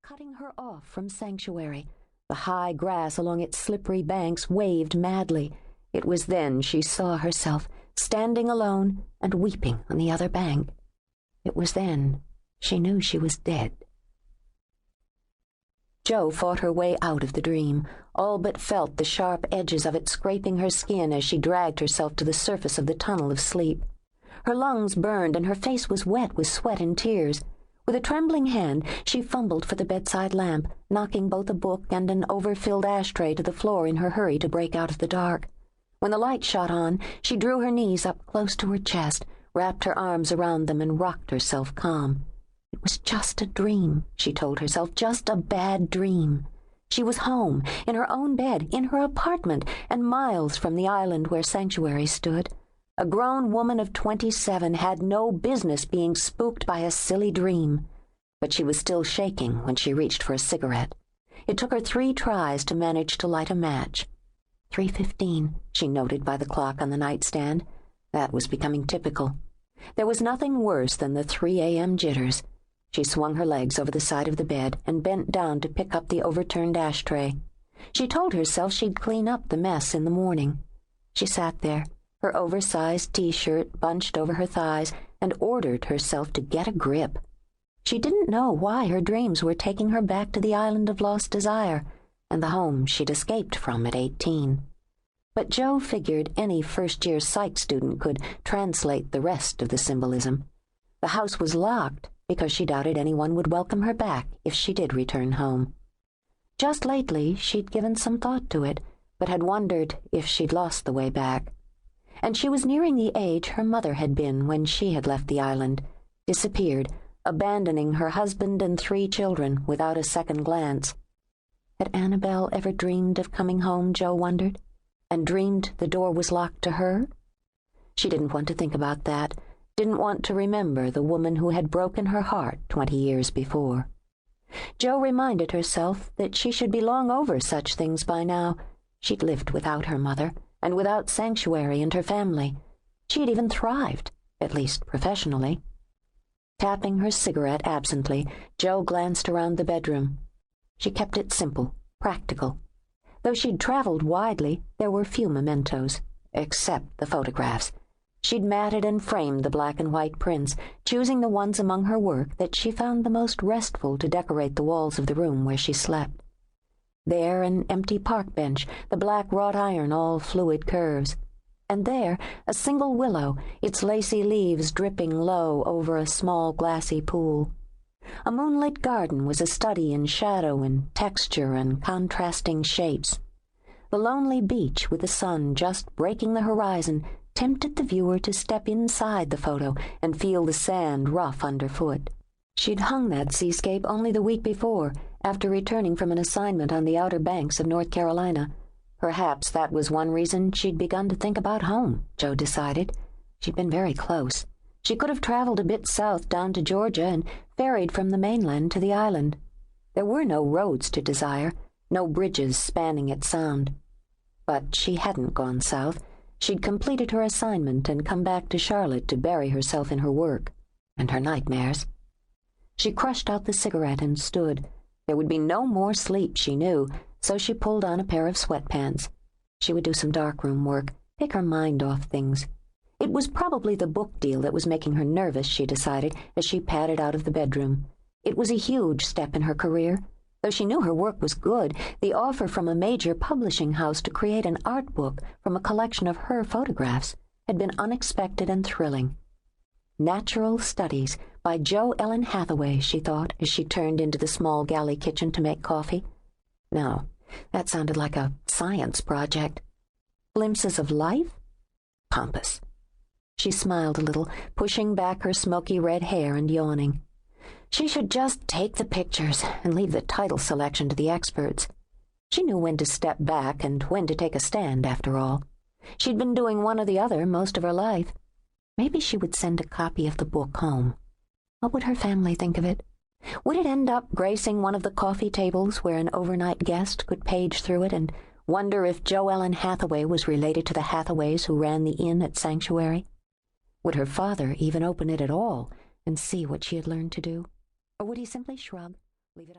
cutting her off from sanctuary. The high grass along its slippery banks waved madly. It was then she saw herself, standing alone and weeping on the other bank. It was then she knew she was dead. Jo fought her way out of the dream, all but felt the sharp edges of it scraping her skin as she dragged herself to the surface of the tunnel of sleep. Her lungs burned and her face was wet with sweat and tears. With a trembling hand, she fumbled for the bedside lamp, knocking both a book and an overfilled ashtray to the floor in her hurry to break out of the dark. When the light shot on, she drew her knees up close to her chest, wrapped her arms around them, and rocked herself calm. It was just a dream, she told herself, just a bad dream. She was home, in her own bed, in her apartment, and miles from the island where sanctuary stood. A grown woman of 27 had no business being spooked by a silly dream. But she was still shaking when she reached for a cigarette. It took her 3 tries to manage to light a match. 3:15, she noted by the clock on the nightstand. That was becoming typical. There was nothing worse than the 3 a.m. jitters. She swung her legs over the side of the bed and bent down to pick up the overturned ashtray. She told herself she'd clean up the mess in the morning. She sat there, her oversized T-shirt bunched over her thighs, and ordered herself to get a grip. She didn't know why her dreams were taking her back to the island of lost desire, and the home she'd escaped from at 18. But Jo figured any first-year psych student could translate the rest of the symbolism. The house was locked because she doubted anyone would welcome her back if she did return home. Just lately she'd given some thought to it, but had wondered if she'd lost the way back. And she was nearing the age her mother had been when she had left the island, disappeared, abandoning her husband and 3 children without a second glance. Had Annabelle ever dreamed of coming home, Jo wondered, and dreamed the door was locked to her? She didn't want to think about that, didn't want to remember the woman who had broken her heart 20 years before. Jo reminded herself that she should be long over such things by now. She'd lived without her mother, and without sanctuary and her family. She had even thrived, at least professionally. Tapping her cigarette absently, Jo glanced around the bedroom. She kept it simple, practical. Though she'd traveled widely, there were few mementos, except the photographs. She'd matted and framed the black and white prints, choosing the ones among her work that she found the most restful to decorate the walls of the room where she slept. There, an empty park bench, the black wrought iron all fluid curves. And there, a single willow, its lacy leaves dripping low over a small glassy pool. A moonlit garden was a study in shadow and texture and contrasting shapes. The lonely beach with the sun just breaking the horizon tempted the viewer to step inside the photo and feel the sand rough underfoot. She'd hung that seascape only the week before, after returning from an assignment on the Outer Banks of North Carolina. Perhaps that was one reason she'd begun to think about home, Jo decided. She'd been very close. She could have traveled a bit south down to Georgia and ferried from the mainland to the island. There were no roads to Desire, no bridges spanning its sound. But she hadn't gone south. She'd completed her assignment and come back to Charlotte to bury herself in her work and her nightmares. She crushed out the cigarette and stood. There would be no more sleep, she knew, so she pulled on a pair of sweatpants. She would do some darkroom work, take her mind off things. It was probably the book deal that was making her nervous, she decided, as she padded out of the bedroom. It was a huge step in her career. Though she knew her work was good, the offer from a major publishing house to create an art book from a collection of her photographs had been unexpected and thrilling. Natural Studies by Jo Ellen Hathaway, she thought, as she turned into the small galley kitchen to make coffee. No, that sounded like a science project. Glimpses of life? Pompous. She smiled a little, pushing back her smoky red hair and yawning. She should just take the pictures and leave the title selection to the experts. She knew when to step back and when to take a stand, after all. She'd been doing one or the other most of her life. Maybe she would send a copy of the book home. What would her family think of it? Would it end up gracing one of the coffee tables where an overnight guest could page through it and wonder if Jo Ellen Hathaway was related to the Hathaways who ran the inn at Sanctuary? Would her father even open it at all and see what she had learned to do? Or would he simply shrug, leave it